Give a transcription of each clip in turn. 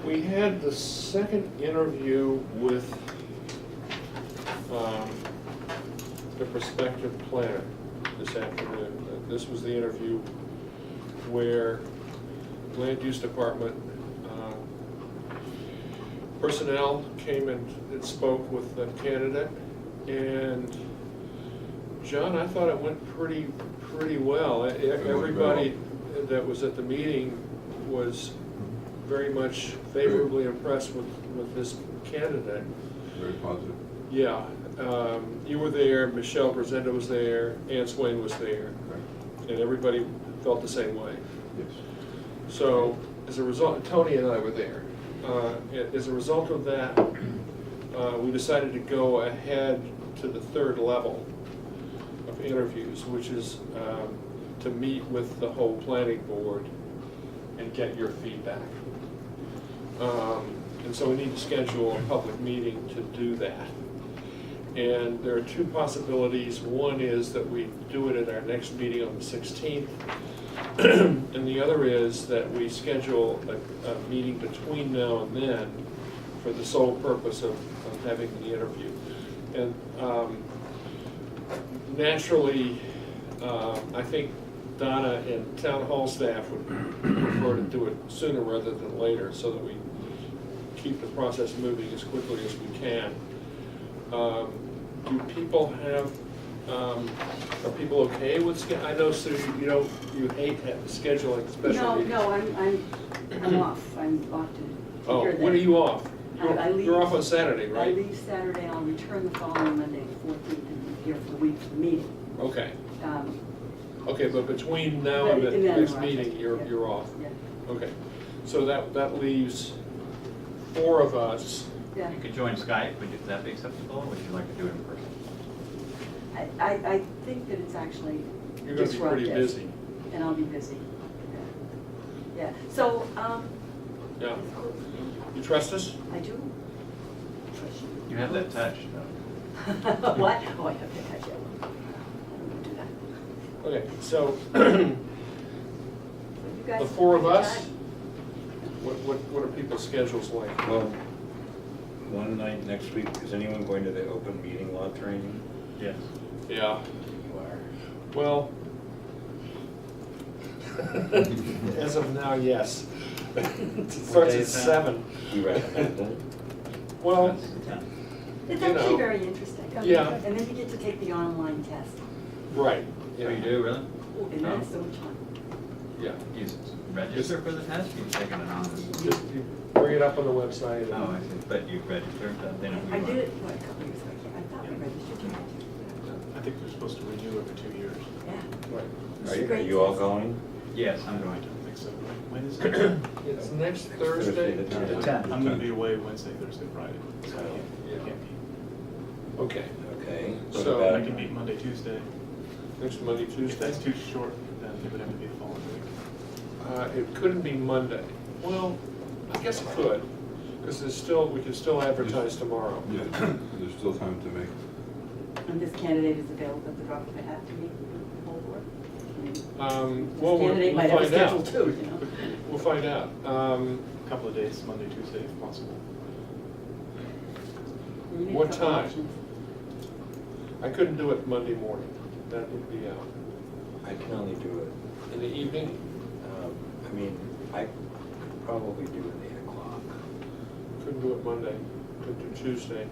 We had the second interview with the prospective planner this afternoon. This was the interview where Land Use Department personnel came and spoke with the candidate. And John, I thought it went pretty well. Everybody that was at the meeting was very much favorably impressed with this candidate. Very positive. Yeah, you were there, Michelle Brezenda was there, Ann Swain was there, Right. and everybody felt the same way. Yes. So, as a result, Tony and I were there. As a result of that, we decided to go ahead to the third level of interviews, which is to meet with the whole planning board and get your feedback. And so we need to schedule a public meeting to do that. And there are two possibilities. One is that we do it at our next meeting on the 16th. And the other is that we schedule a meeting between now and then for the sole purpose of having the interview. And naturally, I think Donna and town hall staff would prefer to do it sooner rather than later so that we keep the process moving as quickly as we can. Do people have, are people okay with, I know, Sue, you hate scheduling special meetings. No, I'm off. I'm off to Oh, here then. when are you off? I leave- You're off on Saturday, I right? leave Saturday, I'll return the following Monday, the 14th, and be here for the week for the meeting. Okay, Um, okay, but between now and the And then next we're off. meeting, Yeah. you're off. Yeah, Okay, so that leaves 4 of us. yeah. You could join Skype, would that be acceptable, or would you like to do it in person? I think that it's actually You're gonna be pretty disruptive, busy. and I'll be busy. Yeah, so, Yeah. it's cool. You trust us? I do. Trust You have that touch, though. What? Oh, I have to touch it. I don't do that. Okay, so You guys the 4 of pick a us, time. what are people's schedules like? Well, one night next week, is anyone going to the open meeting law training? Yes. Yeah, You are. well, as of now, yes. It starts day at is that? 7. You recommend it? Well, That's the 10th. It's you actually know. very interesting. I mean, Yeah. And then you get to take the online test. right, Oh, yeah, you do, really? And that's so much fun. yeah. You register for the test, or you take it anonymous? Just you bring it up on the website. and- Oh, I see, but you registered, they know who I you are. did it, what, a couple years ago? I thought we registered you. I think they're supposed to renew every 2 years. Yeah. Right. It's a Are great you all test. going? Yes, I'm I going to. don't think so. When is it? It's next Thursday, Thursday. the 10th. I'm going to be away Wednesday, Thursday, Friday, so I Yeah. can't be. Okay, Okay. So- What about- I can meet Monday, Tuesday. next Monday, If Tuesday. that's too short, then it would have to be the following week. It couldn't be Monday. Well, I guess it could, because we can still advertise tomorrow. Yeah, there's still time to make. And this candidate is available at the drop of a hat to meet with the whole board? I mean, Well, this candidate we'll might have a find out. schedule too, you know? We'll find out. A couple of days, Monday, Tuesday, if possible. You need a What couple time? options. I couldn't do it Monday morning. That would be out. I can only do it. In the evening? I mean, I could probably do it at 8 o'clock. Couldn't do it Monday. Could do Tuesday.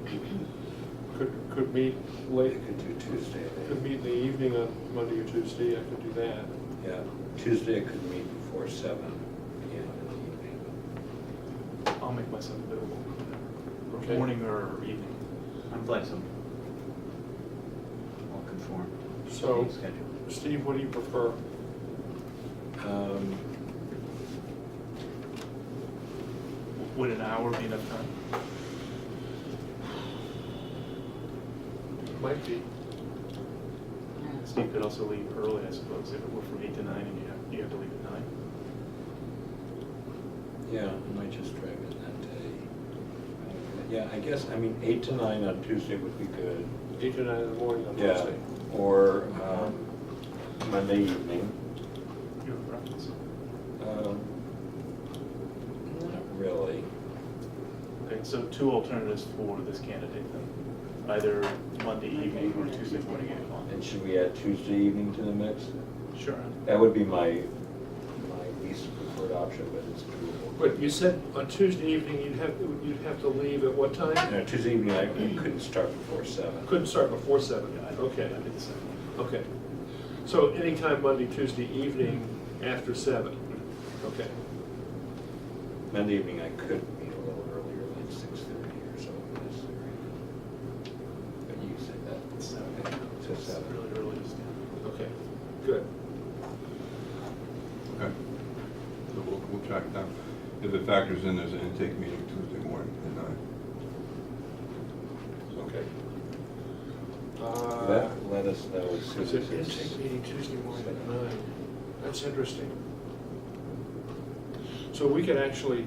Could meet I late. could do Tuesday at 8. Could meet in the evening on Monday or Tuesday. I could do that. Yeah, Tuesday I could meet before 7 p.m. in the evening. I'll make myself available. Okay. Morning or evening. I'm flexible. I'll conform. So- to the schedule. Steve, what do you prefer? Would an hour be enough time? Might be. Steve could also leave early, I suppose, if it were from 8 to 9 and you have to leave at 9. Yeah, I might just drive in that day. Yeah, I guess, 8 to 9 on Tuesday would be good. 8 to 9 in the morning on Yeah, Wednesday. or Monday evening. Are preference? Not really. Okay, so two alternatives for this candidate then, either Monday evening or Tuesday morning 8 o'clock. And should we add Tuesday evening to the mix? Sure. That would be my least preferred option, but it's doable. But you said on Tuesday evening, you'd have to leave at what time? No, Tuesday evening, I couldn't start before 7. Couldn't start before 7. Yeah, Okay, I did the same. okay. So anytime Monday, Tuesday evening after 7. Okay. Monday evening, I could meet a little earlier, like 6:30 or so, if necessary. But you said that. It's So it's 7. really early, just, yeah. Okay, good. Okay. So we'll track it down. If it factors in, there's an intake meeting Tuesday morning at 9. Okay. Let us know as soon Is as it it's. intake meeting Tuesday morning at 9? That's interesting. So we could actually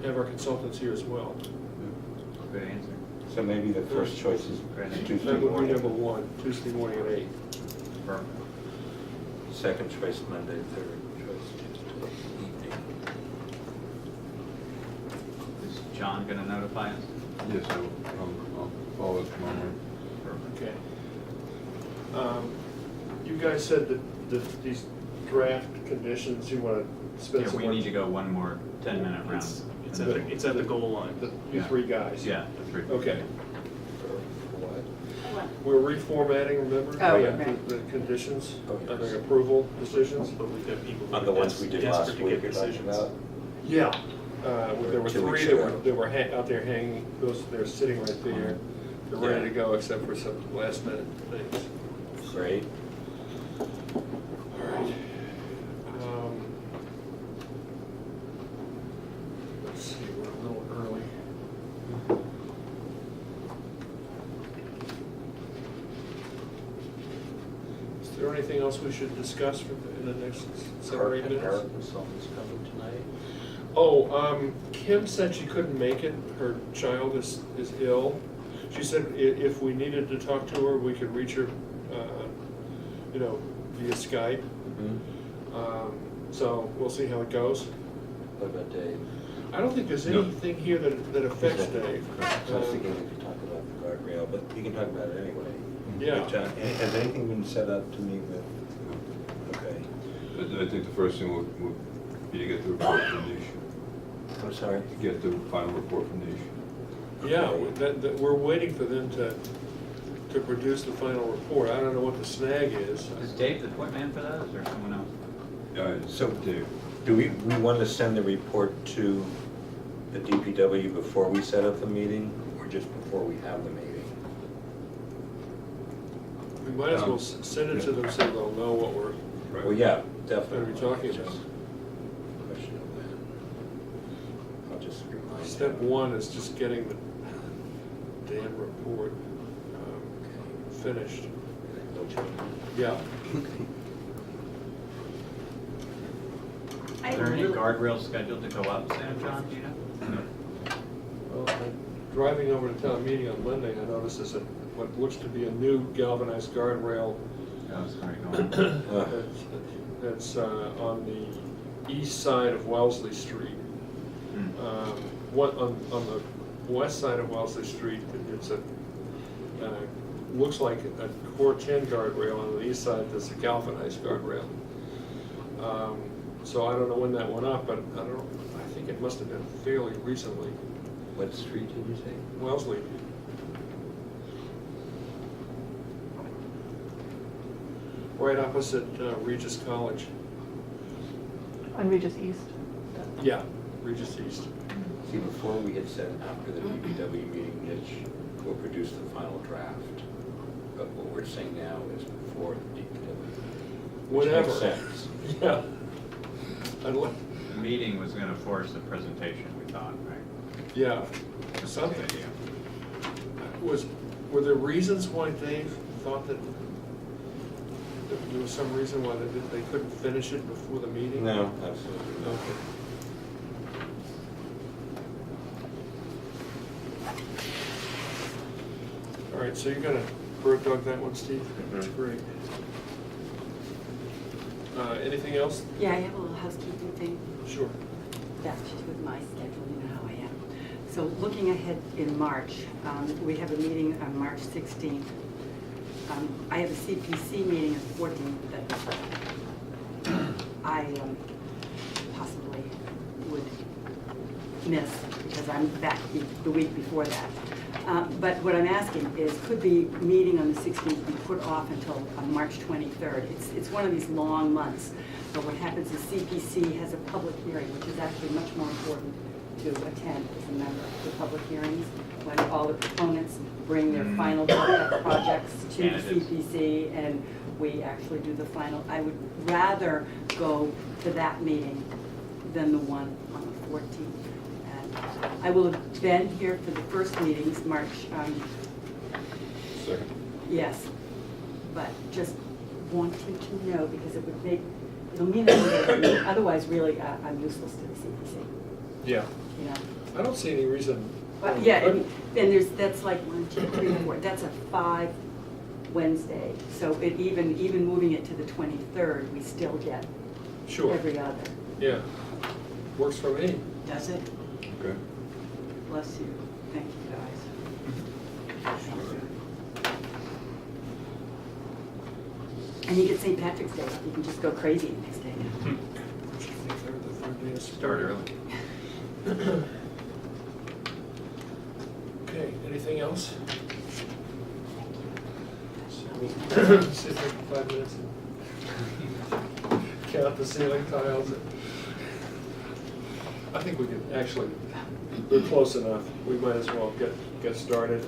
have our consultants here as well. Good answer. So maybe the first choice is Tuesday That would be morning. number 1, Tuesday morning at 8. Perfect. Second choice Monday, third choice Tuesday evening. Is John gonna notify us? Yes, I'll follow it tomorrow. Okay. You guys said that these draft conditions, you want to spend Yeah, some we more. need to go one more 10-minute round. It's at the goal line. You 3 guys. Yeah, the 3. Okay. For what? What? We're reformatting, remember? Oh, the- right. The conditions, Oh, yes. the approval decisions. But we've got people who On the are ones we did last desperate to week get you're talking decisions. about? Yeah. There were 2 weeks 3 ago. that were out there hanging, they're sitting right there. They're ready to go except for some last minute things. Great. All right. Let's see, we're a little early. Is there anything else we should discuss in the next 7 or 8 minutes? Our consultant's coming tonight. Oh, Kim said she couldn't make it. Her child is ill. She said if we needed to talk to her, we could reach her, via Skype. So we'll see how it goes. What about Dave? I don't think there's No. anything here that affects Dave. I was thinking we could talk about the guardrail, but we can talk about it anyway. Yeah. But, has anything been set up to meet with? Okay. I think the first thing would be to get the report from Nish. I'm sorry? Get the final report from Nish. Yeah, we're waiting for them to produce the final report. I don't know what the snag is. Is Dave the point man for that, or is there someone else? Yeah, So- Dave. Do we want to send the report to the DPW before we set up the meeting, or just before we have the meeting? We might as well send it to them so they'll know what we're Right. Well, yeah, gonna definitely. be talking Just about. Question of when. I'll just remind you. Step 1 is just getting the damn report finished. No change. Yeah. Is there any guardrails scheduled to go up, Sam, John, do you know? Well, driving over to town meeting on Monday, I noticed there's what looks to be a new galvanized guardrail Oh, sorry, go on. that's on the east side of Wellesley Street. What on the west side of Wellesley Street, it's looks like a core 10 guardrail. On the east side, there's a galvanized guardrail. So I don't know when that went up, but I think it must have been fairly recently. What street did you say? Wellesley. Right opposite Regis College. On Regis East. Yeah, Regis East. See, before we had said after the DPW meeting, Mitch will produce the final draft. But what we're saying now is before the DPW. Which Whatever. makes sense. Yeah. I'd like, The meeting was gonna force the presentation, we thought, right? yeah, That's something. the idea. Were there reasons why Dave thought that there was some reason why they couldn't finish it before the meeting? No, absolutely not. Okay. All right, so you're gonna bird dog that one, Steve? Mhm. That's great. Anything else? Yeah, I have a little housekeeping thing. Sure. That's just with my schedule, you know how I am. So looking ahead in March, we have a meeting on March 16th. I have a CPC meeting on the 14th that I possibly would miss because I'm back the week before that. But what I'm asking is, could the meeting on the 16th be put off until March 23rd? It's one of these long months, but what happens is CPC has a public hearing, which is actually much more important to attend as a member of the public hearings, when all the proponents bring their final projects to the Candidates. CPC, and we actually do the final. I would rather go to that meeting than the one on the 14th. And I will have been here for the first meetings, March, Second. yes, but just wanting to know, because it would make, it'll mean that otherwise really I'm useless to the CPC, Yeah. you know? I don't see any reason. But yeah, and that's like 1, 2, 3, 4, that's a 5 Wednesday. So even moving it to the 23rd, we still get Sure. every other. Yeah. Works for me. Does it? Okay. Bless you. Thank you, guys. And you get St. Patrick's Day, you can just go crazy the next day. Start early. Okay, anything else? Sit there for 5 minutes and count the ceiling tiles. I think we could actually, we're close enough. We might as well get started.